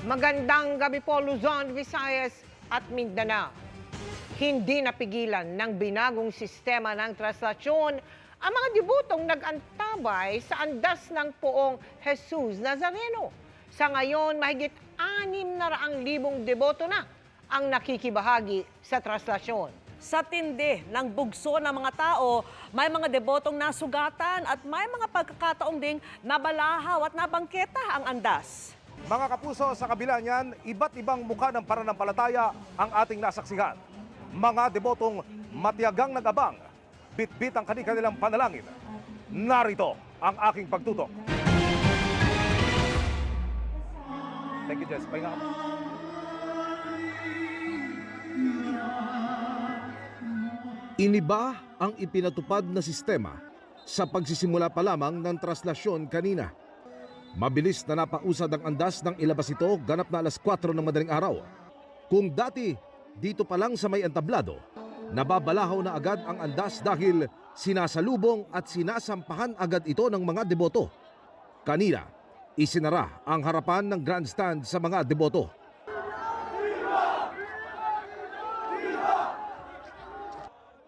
Magandang gabi po Luzon, Visayas at Mindanao. Hindi napigilan ng binagong sistema ng traslasyon ang mga debutong nag-antabay sa andas ng poong Jesus Nazareno. Sa ngayon, mahigit 600,000 deboto na ang nakikibahagi sa traslasyon. Sa tindi ng bugso ng mga tao, may mga debotong nasugatan at may mga pagkakataong ding nabalahaw at nabangketa ang andas. Mga kapuso, sa kabila niyan, iba't ibang mukha ng pananampalataya ang ating nasaksihan. Mga debotong matiyagang nag-abang, bitbit ang kanilang panalangin. Narito ang aking pagtutok. Thank you, Jess. Pahinga ka. Iniba ang ipinatupad na sistema sa pagsisimula pa lamang ng traslasyon kanina. Mabilis na napausad ang andas ng ilabas ito ganap na alas 4 ng madaling araw. Kung dati dito pa lang sa may entablado, nababalahaw na agad ang andas dahil sinasalubong at sinasampahan agad ito ng mga deboto. Kanina, isinara ang harapan ng grandstand sa mga deboto.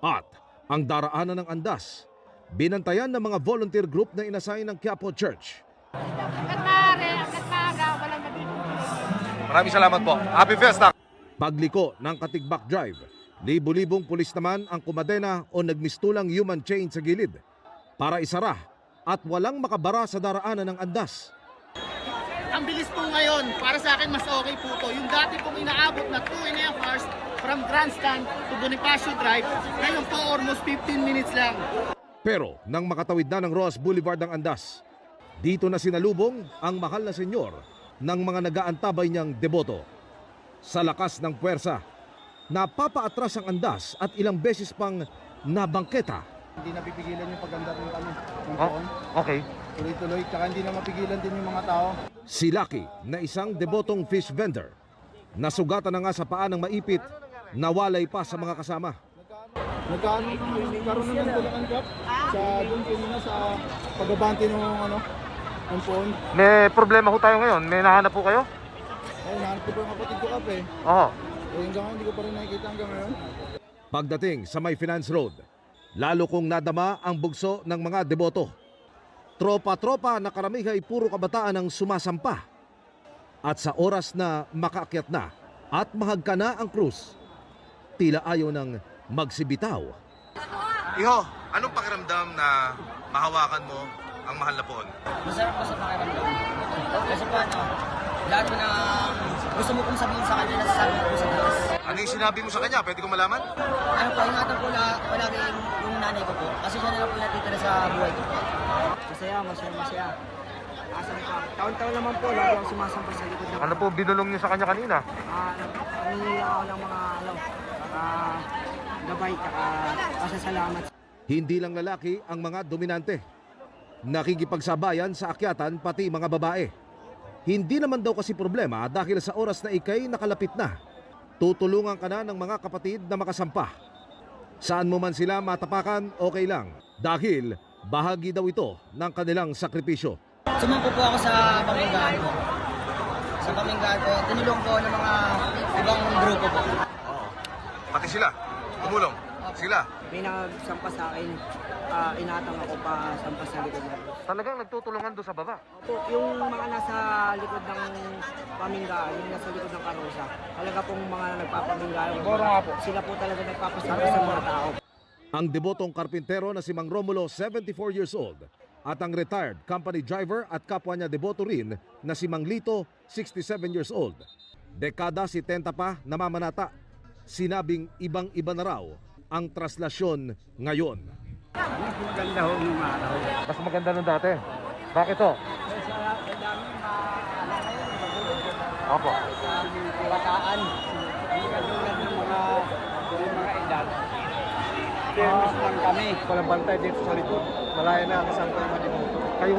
At ang daraanan ng andas, binantayan ng mga volunteer group na inasay ng Quiapo Church. Maraming salamat po. Happy Fiesta! Pagliko ng Katigbak Drive, libu-libong pulis naman ang kumadena o nagmistulang human chain sa gilid para isara at walang makabara sa daraanan ng andas. Ang bilis po ngayon, para sa akin mas okay po to. Yung dati pong inaabot na 2.5 hours from Grandstand to Bonifacio Drive, ngayon po almost 15 minutes lang. Pero nang makatawid na ng Ross Boulevard ang andas, dito na sinalubong ang mahal na senyor ng mga nag-aantabay niyang deboto. Sa lakas ng puwersa, napapaatras ang andas at ilang beses pang nabangketa. Hindi napipigilan yung pagandar ng kami. Okay. Tuloy-tuloy, tsaka hindi na mapigilan din yung mga tao. Si Lucky na isang debotong fish vendor, nasugatan na nga sa paa ng maipit, nawalay pa sa mga kasama. Nagkaroon naman tulangan kap sa doon kanina sa pagbabante ng ng phone. May problema ho tayo ngayon. May nahanap po kayo? Ay, nahanap ko pa yung kapatid ko kap eh. Oo. Hanggang ngayon, hindi ko pa rin nakikita hanggang ngayon. Pagdating sa may Finance Road, lalo kong nadama ang bugso ng mga deboto. Tropa-tropa na karamihan ay puro kabataan ang sumasampa. At sa oras na makaakyat na at mahagka na ang krus, tila ayaw ng magsibitaw. Iho, anong pakiramdam na mahawakan mo ang mahal na poon? Masarap po sa pakiramdam. Kasi po lahat mo na gusto mo kong sabihin sa kanya, nasasabi ko sa Diyos. Ano yung sinabi mo sa kanya? Pwede ko malaman? Ano po, ingatan po na palagi yung nanay ko po. Kasi siya na lang po natitira sa buhay ko po. Masaya. Asan pa? Taon-taon naman po, lagi ako sumasampa sa likod ng Ano po binulong niyo sa kanya kanina? Nanginila ako ng mga gabay, pasasalamat. Hindi lang lalaki ang mga dominante. Nakikipagsabayan sa akyatan pati mga babae. Hindi naman daw kasi problema dahil sa oras na ikay nakalapit na, tutulungan ka na ng mga kapatid na makasampa. Saan mo man sila matapakan, okay lang. Dahil bahagi daw ito ng kanilang sakripisyo. Sumangko po ako sa paminggaan po. Sa paminggaan po, tinulong po ng mga ibang grupo po. Oo. Pati sila? Tumulong? Sila? May nagsampa sa akin, inatang ako pa sampa sa likod ng krus. Talagang nagtutulungan doon sa baba? Opo, yung mga nasa likod ng paminggaan, yung nasa likod ng karusa, talaga pong mga nagpapaminggaan, sila po talaga nagpapasampa sa mga tao. Ang debotong karpintero na si Mang Romulo, 74 years old, at ang retired company driver at kapwa niya deboto rin na si Mang Lito, 67 years old. Dekada 70 pa namamanata. Sinabing ibang-iba na raw ang traslasyon ngayon. Mas maganda ho nung araw. Mas maganda nung dati. Bakit to? Opo. Kabataan, hindi katulad ng mga edad. Fairness lang kami. Walang bantay dito sa likod. Malaya na kasama yung mga dito. Kayo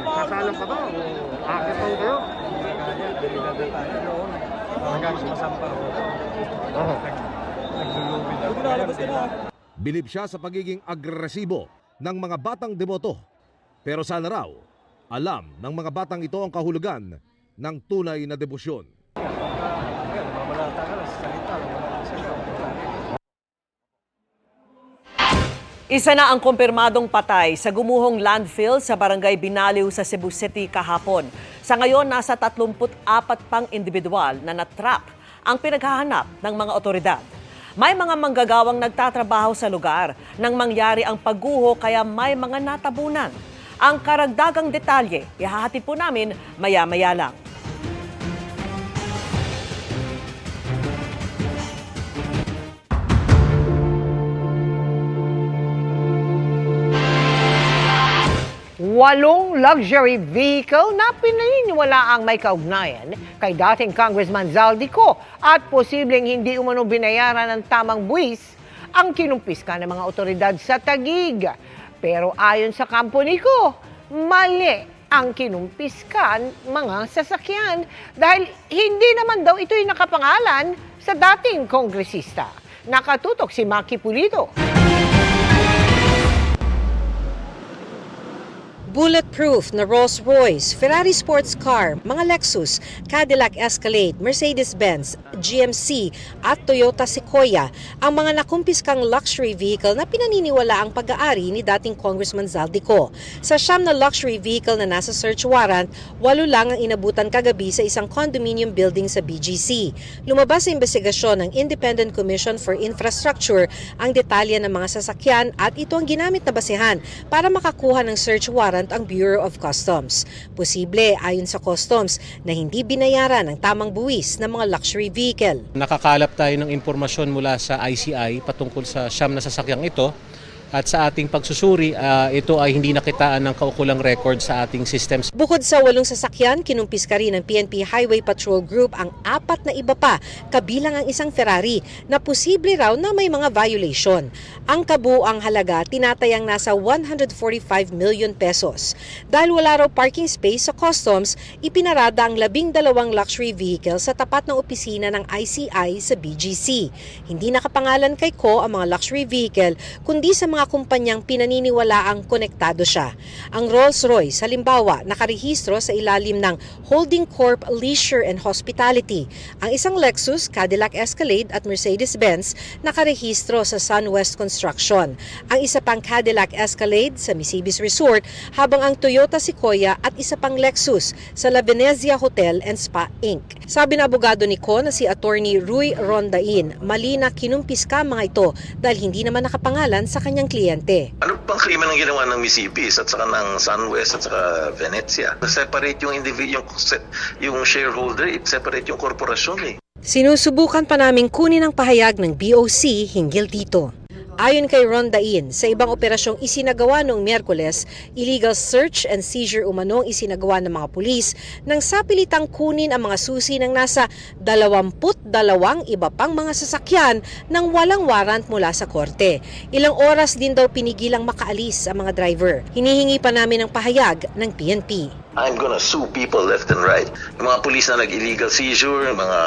sasalang pa ba? Akit pa kayo? Kaya, dalilada tayo doon. Hanggang sumasampa ako. Oo. Naglulubi na. Bilib siya sa pagiging agresibo ng mga batang deboto. Pero sana raw, alam ng mga batang ito ang kahulugan ng tunay na debosyon. Isa na ang kumpirmadong patay sa gumuhong landfill sa Barangay Binaliw sa Cebu City kahapon. Sa ngayon, nasa 34 pang individual na natrap ang pinaghahanap ng mga otoridad. May mga manggagawang nagtatrabaho sa lugar nang mangyari ang pagguho kaya may mga natabunan. Ang karagdagang detalye, ihahatid po namin maya-maya lang. Walong luxury vehicle na pinaniniwala ang may kaugnayan kay dating Congressman Zaldico at posibleng hindi umano binayaran ng tamang buwis ang kinumpiska ng mga otoridad sa Taguig. Pero ayon sa company ko, mali ang kinumpiskan mga sasakyan dahil hindi naman daw ito'y nakapangalan sa dating kongresista. Nakatutok si Maki Pulido. Bulletproof na Rolls-Royce, Ferrari sports car, mga Lexus, Cadillac Escalade, Mercedes-Benz, GMC at Toyota Sequoia ang mga nakumpiskang luxury vehicle na pinaniniwala ang pag-aari ni dating Congressman Zaldico. Sa 9 na luxury vehicle na nasa search warrant, 8 lang ang inabutan kagabi sa isang condominium building sa BGC. Lumabas sa investigasyon ng Independent Commission for Infrastructure ang detalye ng mga sasakyan at ito ang ginamit na basehan para makakuha ng search warrant ang Bureau of Customs. Posible, ayon sa Customs, na hindi binayaran ang tamang buwis ng mga luxury vehicle. Nakakalap tayo ng impormasyon mula sa ICI patungkol sa 9 na sasakyang ito. At sa ating pagsusuri, ito ay hindi nakitaan ng kaukulang record sa ating systems. Bukod sa 8 sasakyan, kinumpiska rin ng PNP Highway Patrol Group ang 4 na iba pa, kabilang ang isang Ferrari na posible raw na may mga violation. Ang kabuuang halaga tinatayang nasa 145 million pesos. Dahil wala raw parking space sa Customs, ipinarada ang 12 luxury vehicle sa tapat ng opisina ng ICI sa BGC. Hindi nakapangalan kay Ko ang mga luxury vehicle, kundi sa mga kumpanyang pinaniniwalaang konektado siya. Ang Rolls-Royce, halimbawa, nakarehistro sa ilalim ng Holding Corp Leisure and Hospitality. Ang isang Lexus, Cadillac Escalade at Mercedes-Benz nakarehistro sa SunWest Construction. Ang isa pang Cadillac Escalade sa Misibis Resort, habang ang Toyota Sequoia at isa pang Lexus sa La Venezia Hotel and Spa Inc. Sabi na abogado ni Ko na si Attorney Rui Rondain, mali na kinumpiska mga ito dahil hindi naman nakapangalan sa kanyang kliyente. Ano bang krimen ang ginawa ng Misibis at saka ng SunWest at saka Venezia? Separate yung individual, yung shareholder, separate yung korporasyon eh. Sinusubukan pa naming kunin ang pahayag ng BOC hinggil dito. Ayon kay Rondain, sa ibang operasyong isinagawa noong Miyerkules, illegal search and seizure umanong isinagawa ng mga pulis nang sapilitang kunin ang mga susi ng nasa 22 iba pang mga sasakyan nang walang warrant mula sa korte. Ilang oras din daw pinigilang makaalis ang mga driver. Hinihingi pa namin ang pahayag ng PNP. I'm gonna sue people left and right. Yung mga pulis na nag-illegal seizure, mga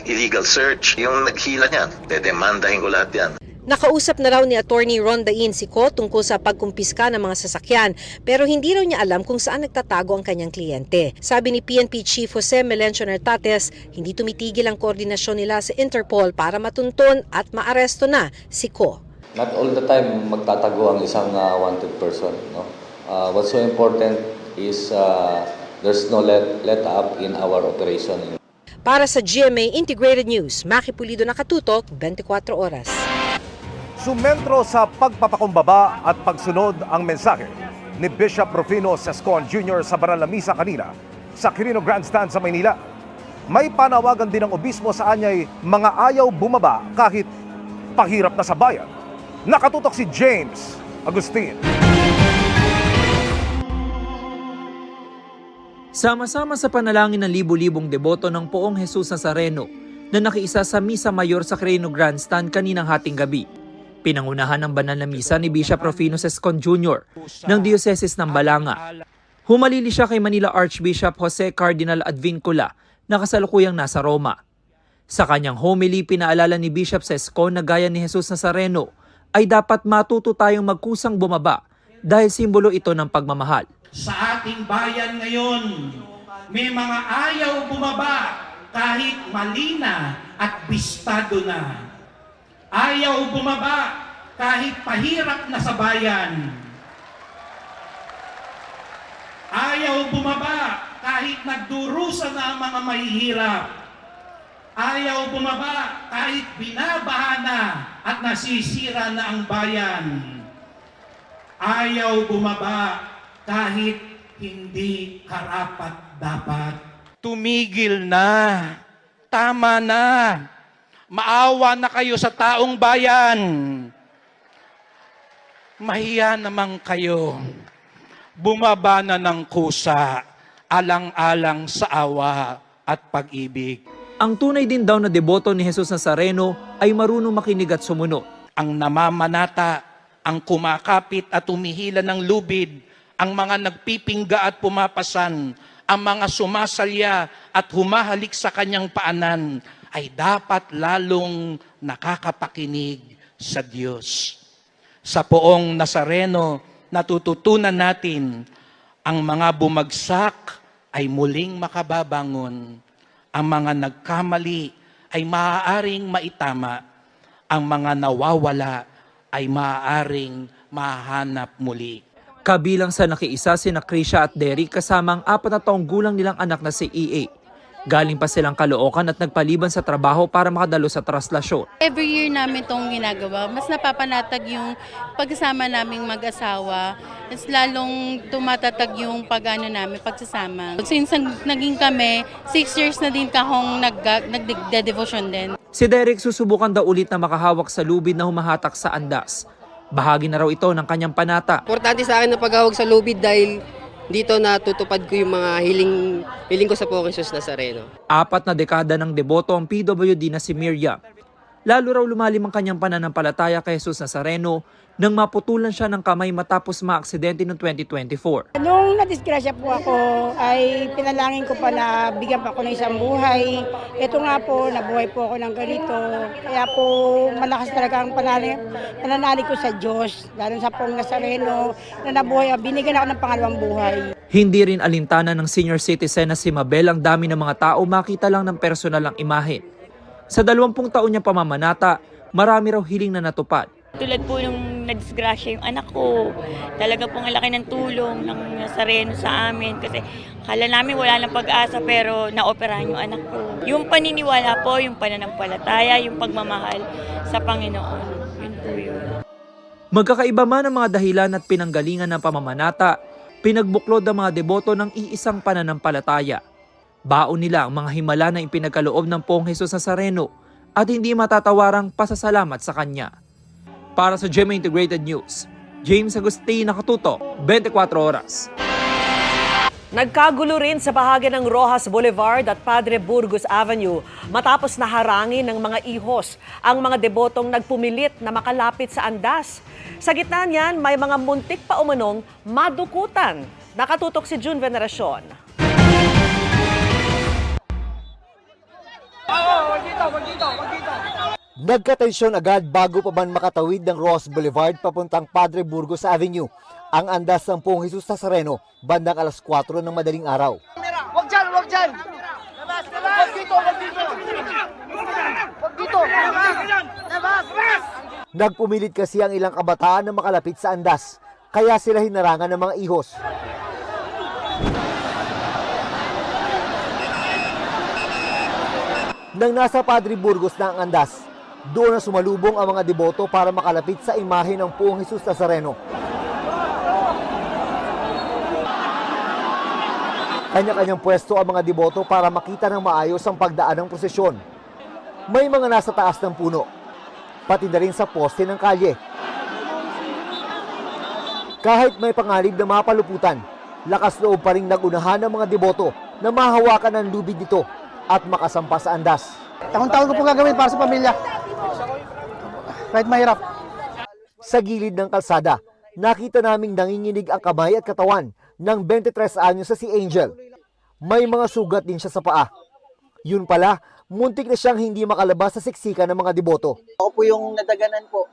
illegal search, yung naghila niyan, dedemandahin ko lahat yan. Nakausap na raw ni Attorney Rondain si Ko tungkol sa pagkumpiska ng mga sasakyan pero hindi raw niya alam kung saan nagtatago ang kanyang kliyente. Sabi ni PNP Chief Jose Melencio Nartates, hindi tumitigil ang koordinasyon nila sa Interpol para matuntun at maaresto na si Ko. Not all the time magtatago ang isang wanted person. No? What's so important is there's no let up in our operation. Para sa GMA Integrated News, Maki Pulido, nakatutok 24 oras. Sumentro sa pagpapakumbaba at pagsunod ang mensahe ni Bishop Rufino Sescon Jr. sa Banal na Misa kanina sa Quirino Grandstand sa Maynila. May panawagan din ng obispo sa anyay mga ayaw bumaba kahit pahirap na sa bayan. Nakatutok si James Agustin. Sama-sama sa panalangin ng libu-libong deboto ng Poong Jesus Nazareno na nakiisa sa Misa Mayor sa Quirino Grandstand kaninang hating gabi. Pinangunahan ng banal na misa ni Bishop Rufino Sescon Jr. ng Diocese ng Balanga. Humalili siya kay Manila Archbishop Jose Cardinal Advincula na kasalukuyang nasa Roma. Sa kanyang homily, pinaalala ni Bishop Sescon na gaya ni Jesus Nazareno ay dapat matuto tayong magkusang bumaba dahil simbolo ito ng pagmamahal. Sa ating bayan ngayon, May mga ayaw bumaba kahit mali na at bistado na. Ayaw bumaba kahit pahirap na sa bayan. Ayaw bumaba kahit nagdurusa na ang mga mahihirap. Ayaw bumaba kahit binabaha na at nasisira na ang bayan. Ayaw bumaba kahit hindi karapat-dapat. Tumigil na. Tama na. Maawa na kayo sa taong bayan. Mahiya naman kayo. Bumaba na ng kusa, alang-alang sa awa at pag-ibig. Ang tunay din daw na deboto ni Jesus Nazareno ay marunong makinig at sumunod. Ang namamanata, ang kumakapit at umihila ng lubid, ang mga nagpipingga at pumapasan, ang mga sumasalya at humahalik sa kanyang paanan, ay dapat lalong nakakapakinig sa Diyos. Sa poong Nazareno, natututunan natin ang mga bumagsak ay muling makababangon. Ang mga nagkamali ay maaaring maitama. Ang mga nawawala ay maaaring mahanap muli. Kabilang sa nakiisa sina Krisha at Derek kasama ang 4 na taong gulang nilang anak na si EA. Galing pa silang Caloocan at nagpaliban sa trabaho para makadalo sa traslasyon. Every year namin itong ginagawa, mas napapanatag yung pagsasama naming mag-asawa, mas lalong tumatatag yung namin pagsasama. Since naging kami, 6 years na din kahong nagde-devotion din. Si Derek susubukan daw ulit na makahawak sa lubid na humahatak sa andas. Bahagi na raw ito ng kanyang panata. Importante sa akin na paghawak sa lubid dahil dito natutupad ko yung mga hiling ko sa Poong Jesus Nazareno. 4 na dekada ng deboto ang PWD na si Miriam. Lalo raw lumalim ang kanyang pananampalataya kay Jesus Nazareno nang maputulan siya ng kamay matapos maaksidente noong 2024. Nung nadisgrasya po ako, ay pinalangin ko pa na bigyan pa ako ng isang buhay. Ito nga po, nabuhay po ako ng ganito. Kaya po, malakas talaga ang pananalig ko sa Diyos, lalo sa Poong Nazareno, na nabuhay, binigyan ako ng pangalawang buhay. Hindi rin alintana ng senior citizen na si Mabel ang dami ng mga tao makita lang ng personal ang imahe. Sa 20 taon niya pamamanata, marami raw hiling na natupad. Tulad po nung nadisgrasya yung anak ko, talaga pong laki ng tulong ng Nazareno sa amin kasi akala namin wala nang pag-asa pero naoperahan yung anak ko. Yung paniniwala po, yung pananampalataya, yung pagmamahal sa Panginoon. Yun po yun. Magkakaiba man ang mga dahilan at pinanggalingan ng pamamanata, pinagbuklod ang mga deboto ng iisang pananampalataya. Baon nila ang mga himala na ipinagkaloob ng Poong Jesus Nazareno at hindi matatawarang pasasalamat sa Kanya. Para sa GMA Integrated News, James Agustin, nakatuto, 24 oras. Nagkagulo rin sa bahagi ng Rojas Boulevard at Padre Burgos Avenue matapos naharangin ng mga ihos ang mga debotong nagpumilit na makalapit sa andas. Sa gitna niyan, may mga muntik pa umanong madukutan. Nakatutok si June Veneracion. Nagkatensyon agad bago pa man makatawid ng Rojas Boulevard papuntang Padre Burgos Avenue ang andas ng Poong Jesus Nazareno bandang 4:00 ng madaling araw. Wag dyan! Wag dyan! Wag dito! Wag dito! Wag dito! Nagpumilit kasi ang ilang kabataan na makalapit sa andas, kaya sila hinarangan ng mga ihos. Nang nasa Padre Burgos na ang andas, doon na sumalubong ang mga deboto para makalapit sa imahe ng Poong Jesus Nazareno. Kanya-kanyang pwesto ang mga deboto para makita ng maayos ang pagdaan ng prosesyon. May mga nasa taas ng puno, pati na rin sa poste ng kalye. Kahit may panganib na mapaluputan, lakas loob pa rin nagunahan ng mga deboto na mahawakan ang lubid nito at makasampa sa andas. Taon-taon ko po gagawin para sa pamilya. Kahit mahirap. Sa gilid ng kalsada, nakita naming nanginginig ang kamay at katawan ng 23 anyos sa si Angel. May mga sugat din siya sa paa. Yun pala, muntik na siyang hindi makalabas sa siksikan ng mga deboto. Ako po yung nadaganan po.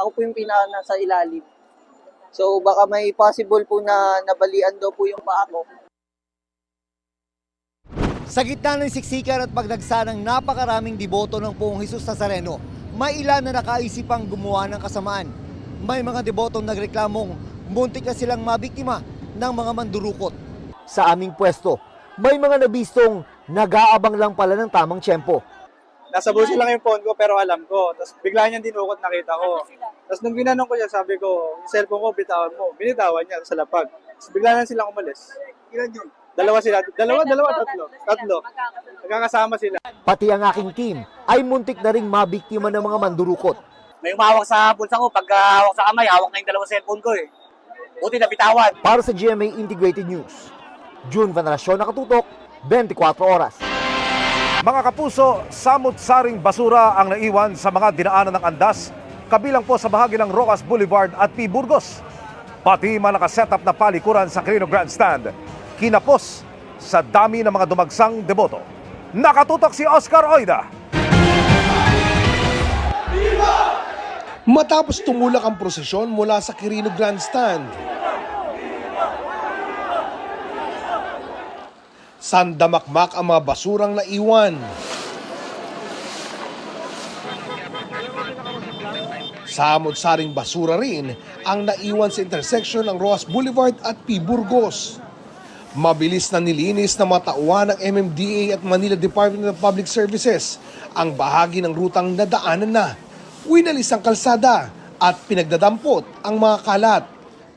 Ako po yung nasa ilalim. So baka may possible po na nabalian daw po yung paa ko. Sa gitna ng siksikan at pagdagsa ng napakaraming deboto ng Poong Jesus Nazareno, may ilan na nakaisipang gumawa ng kasamaan. May mga debotong nagreklamong muntik na silang mabiktima ng mga mandurukot. Sa aming pwesto, may mga nabistong nag-aabang lang pala ng tamang tiyempo. Nasa bulsa lang yung phone ko pero alam ko. Tapos bigla niyang dinukot, nakita ko. Tapos nung ginanong ko siya, sabi ko, yung cellphone ko, bitawan mo. Binitawan niya sa lapag. Tapos bigla na silang umalis. Ilan yun? Dalawa sila. Tatlo. Nagkakasama sila. Pati ang aking team ay muntik na ring mabiktima ng mga mandurukot. May umawak sa bulsa ko, pag hawak sa kamay, hawak na yung dalawang cellphone ko eh. Buti na bitawan. Para sa GMA Integrated News, June Veneracion, nakatutok, 24 oras. Mga kapuso, samot-saring basura ang naiwan sa mga dinaanan ng andas, kabilang po sa bahagi ng Rojas Boulevard at P. Burgos. Pati mga nakasetup na palikuran sa Quirino Grandstand, kinapos sa dami ng mga dumagsang deboto. Nakatutok si Oscar Oida. Matapos tumulak ang prosesyon mula sa Quirino Grandstand, sandamakmak ang mga basurang naiwan. Samot-saring basura rin ang naiwan sa intersection ng Rojas Boulevard at P. Burgos. Mabilis na nilinis ng mga tauhan ng MMDA at Manila Department of Public Services ang bahagi ng rutang nadaanan na. Winalis ang kalsada at pinagdadampot ang mga kalat.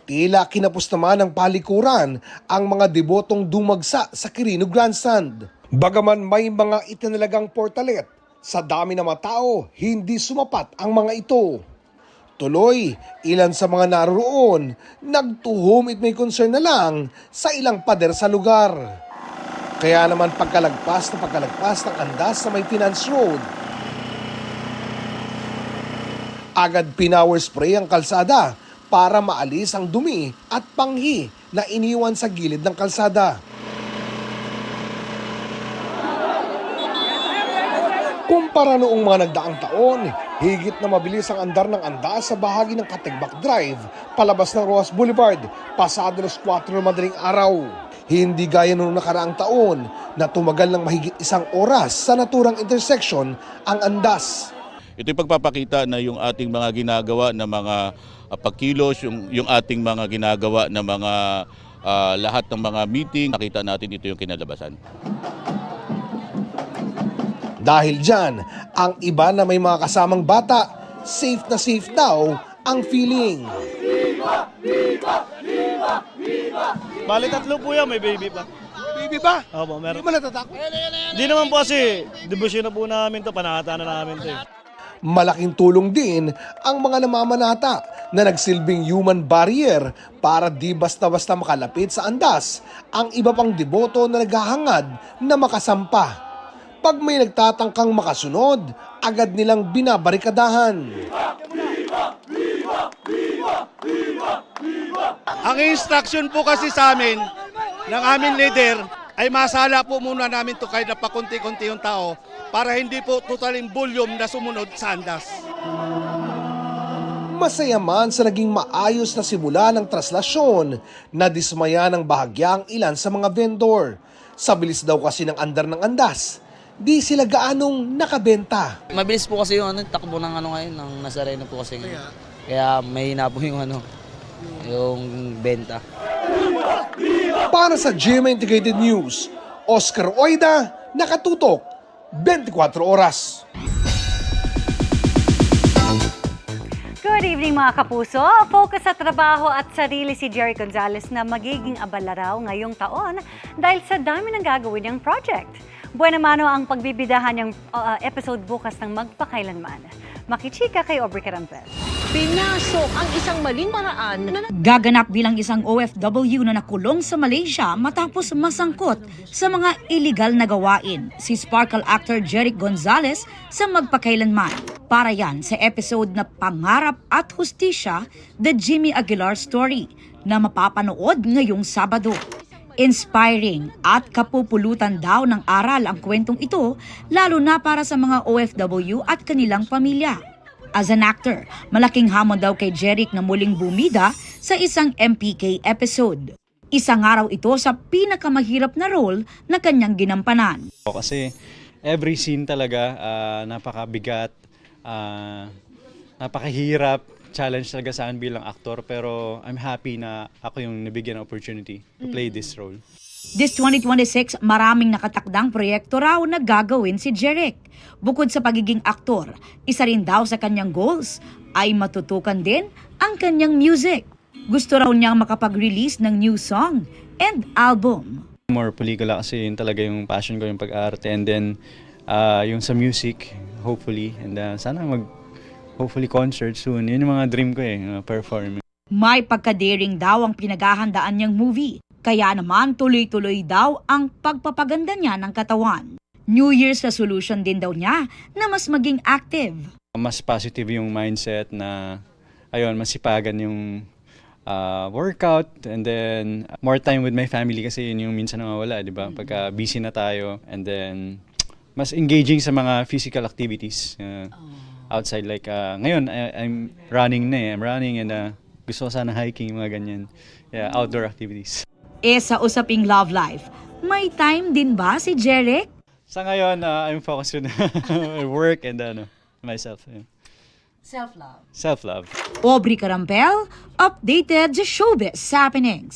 Tila kinapos naman ng palikuran ang mga debotong dumagsa sa Quirino Grandstand. Bagaman may mga itinalagang portalet, sa dami ng mga tao, hindi sumapat ang mga ito. Tuloy, ilan sa mga naroon, nagtuhom at may concern na lang sa ilang pader sa lugar. Kaya naman pagkalagpas ng andas sa may Finance Road, agad pinower spray ang kalsada para maalis ang dumi at panghi na iniwan sa gilid ng kalsada. Kumpara noong mga nagdaang taon, higit na mabilis ang andar ng andas sa bahagi ng Katigbak Drive, palabas ng Rojas Boulevard, pasado alas 4 ng madaling araw. Hindi gaya noong nakaraang taon na tumagal ng mahigit 1 oras sa naturang intersection ang andas. Ito'y pagpapakita na yung ating mga ginagawa na mga pagkilos, yung ating mga ginagawa na mga lahat ng mga meeting, nakita natin ito yung kinalabasan. Dahil dyan, ang iba na may mga kasamang bata, safe na safe daw ang feeling. Viva! Viva! Viva! Viva! Bali 3 po yan, may baby pa. Baby ba? Opo, meron. Hindi mo natatakot? Hindi naman po kasi, debosyon na po namin to, panakata na namin to. Malaking tulong din ang mga namamanata na nagsilbing human barrier para di basta-basta makalapit sa andas ang iba pang deboto na naghahangad na makasampa. Pag may nagtatangkang makasunod, agad nilang binabarikadahan. Ang instruction po kasi sa amin, ng aming leader, ay masala po muna namin to kahit na pakunti-kunti yung tao para hindi po totaling volume na sumunod sa andas. Masaya man sa naging maayos na simula ng traslasyon na dismaya ng bahagyang ilan sa mga vendor. Sa bilis daw kasi ng andar ng andas, di sila gaanong nakabenta. Mabilis po kasi yung takbo ng ngayon, ng Nazareno po kasi ngayon. Kaya may hina po yung yung benta. Para sa GMA Integrated News, Oscar Oida, nakatutok, 24 oras. Good evening mga kapuso. Focus sa trabaho at sarili si Jerry Gonzalez na magiging abala raw ngayong taon dahil sa dami ng gagawin niyang project. Buena mano ang pagbibidahan niyang episode bukas ng Magpakailanman. Makichika kay Aubrey Carampel. Pinasok ang isang maling paraan na gaganap bilang isang OFW na nakulong sa Malaysia matapos masangkot sa mga illegal na gawain si Sparkle actor Jeric Gonzalez sa Magpakailanman. Para yan sa episode na Pangarap at Hustisya, The Jimmy Aguilar Story na mapapanood ngayong Sabado. Inspiring at kapupulutan daw ng aral ang kwentong ito, lalo na para sa mga OFW at kanilang pamilya. As an actor, malaking hamon daw kay Jeric na muling bumida sa isang MPK episode. Isa nga raw ito sa pinakamahirap na role na kanyang ginampanan. Kasi every scene talaga napakabigat, napakahirap, challenge talaga sa akin bilang aktor, pero I'm happy na ako yung nabigyan ng opportunity to play this role. This 2026, maraming nakatakdang proyekto raw na gagawin si Jeric. Bukod sa pagiging aktor, isa rin daw sa kanyang goals ay matutukan din ang kanyang music. Gusto raw niyang makapag-release ng new song and album. More pelikula kasi yun talaga yung passion ko, yung pag-arte, and then yung sa music, hopefully, and sana hopefully concert soon. Yun yung mga dream ko perform. May pagka-daring daw ang pinaghahandaan niyang movie, kaya naman tuloy-tuloy daw ang pagpapaganda niya ng katawan. New Year's resolution din daw niya na mas maging active. Mas positive yung mindset na, masipagan yung workout, and then more time with my family kasi yun yung minsan nawawala, di ba? Pagka busy na tayo, and then mas engaging sa mga physical activities outside, like ngayon I'm running and gusto ko sana hiking, mga ganyan. Outdoor activities. Sa usaping love life, may time din ba si Jeric? Sa ngayon, I'm focused on work and myself. Self-love. Self-love. Aubrey Carampel, updated sa showbiz happenings.